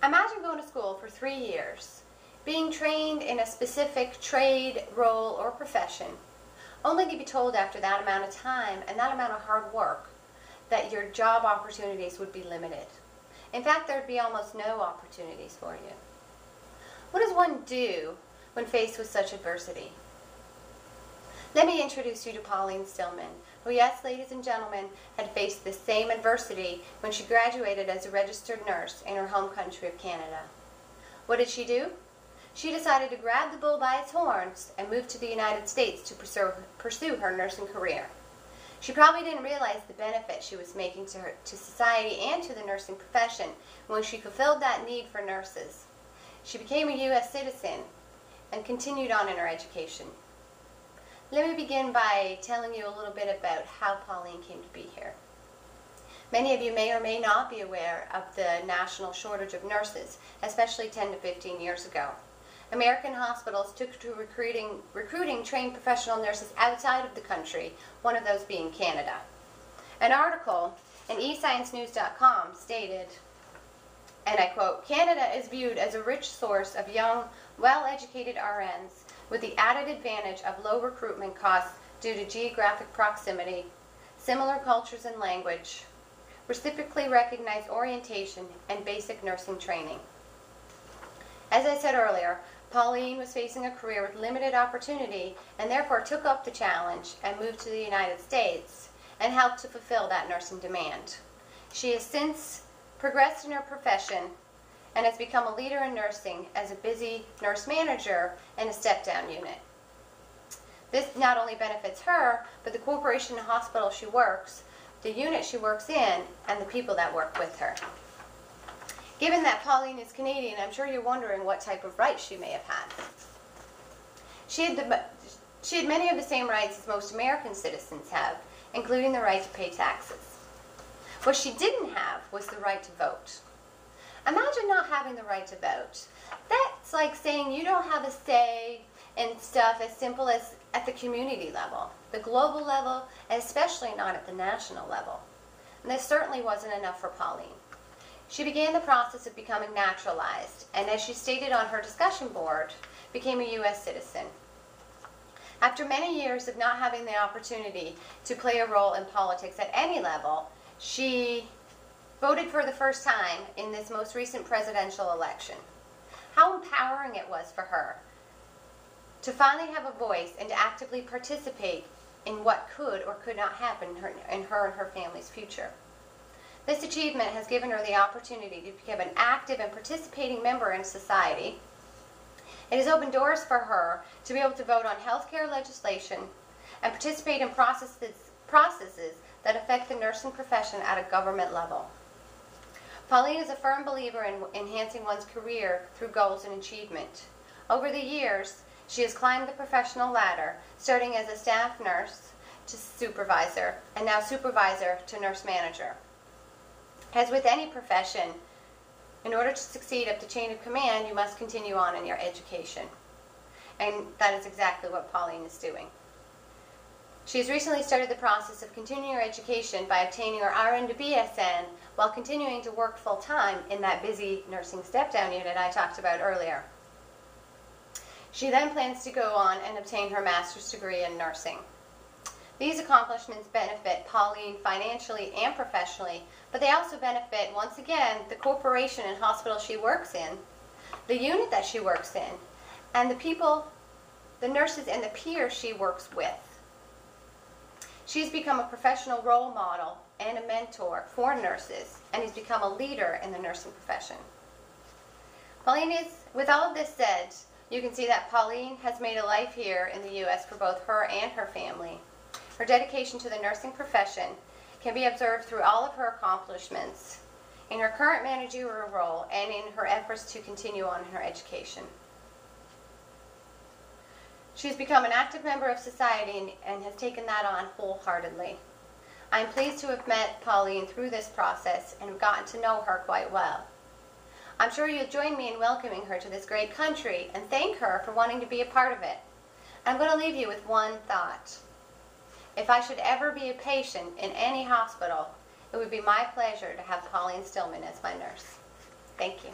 Imagine going to school for 3 years, being trained in a specific trade, role, or profession, only to be told after that amount of time and that amount of hard work that your job opportunities would be limited. In fact, there would be almost no opportunities for you. What does one do when faced with such adversity? Let me introduce you to Pauline Stillman, who, yes, ladies and gentlemen, had faced the same adversity when she graduated as a registered nurse in her home country of Canada. What did she do? She decided to grab the bull by its horns and move to the United States to pursue her nursing career. She probably didn't realize the benefit she was making to society and to the nursing profession when she fulfilled that need for nurses. She became a U.S. citizen and continued on in her education. Let me begin by telling you a little bit about how Pauline came to be here. Many of you may or may not be aware of the national shortage of nurses, especially 10 to 15 years ago. American hospitals took to recruiting trained professional nurses outside of the country, one of those being Canada. An article in eScienceNews.com stated, and I quote, "Canada is viewed as a rich source of young, well-educated RNs with the added advantage of low recruitment costs due to geographic proximity, similar cultures and language, reciprocally recognized orientation, and basic nursing training." As I said earlier, Pauline was facing a career with limited opportunity and therefore took up the challenge and moved to the United States and helped to fulfill that nursing demand. She has since progressed in her profession and has become a leader in nursing as a busy nurse manager in a step-down unit. This not only benefits her, but the corporation and hospital she works, the unit she works in, and the people that work with her. Given that Pauline is Canadian, I'm sure you're wondering what type of rights she may have had. She had many of the same rights as most American citizens have, including the right to pay taxes. What she didn't have was the right to vote. Imagine not having the right to vote. That's like saying you don't have a say in stuff as simple as at the community level, the global level, and especially not at the national level. And this certainly wasn't enough for Pauline. She began the process of becoming naturalized, and as she stated on her discussion board, became a U.S. citizen. After many years of not having the opportunity to play a role in politics at any level, she voted for the first time in this most recent presidential election. How empowering it was for her to finally have a voice and to actively participate in what could or could not happen in her and her family's future. This achievement has given her the opportunity to become an active and participating member in society. It has opened doors for her to be able to vote on healthcare legislation and participate in processes that affect the nursing profession at a government level. Pauline is a firm believer in enhancing one's career through goals and achievement. Over the years, she has climbed the professional ladder, starting as a staff nurse to supervisor, and now supervisor to nurse manager. As with any profession, in order to succeed up the chain of command, you must continue on in your education. And that is exactly what Pauline is doing. She has recently started the process of continuing her education by obtaining her RN to BSN while continuing to work full-time in that busy nursing step-down unit I talked about earlier. She then plans to go on and obtain her master's degree in nursing. These accomplishments benefit Pauline financially and professionally, but they also benefit, once again, the corporation and hospital she works in, the unit that she works in, and the people, the nurses and the peers she works with. She's become a professional role model and a mentor for nurses, and has become a leader in the nursing profession. With all of this said, you can see that Pauline has made a life here in the U.S. for both her and her family. Her dedication to the nursing profession can be observed through all of her accomplishments in her current managerial role and in her efforts to continue on in her education. She's become an active member of society and has taken that on wholeheartedly. I am pleased to have met Pauline through this process and have gotten to know her quite well. I'm sure you'll join me in welcoming her to this great country and thank her for wanting to be a part of it. I'm going to leave you with one thought. If I should ever be a patient in any hospital, it would be my pleasure to have Pauline Stillman as my nurse. Thank you.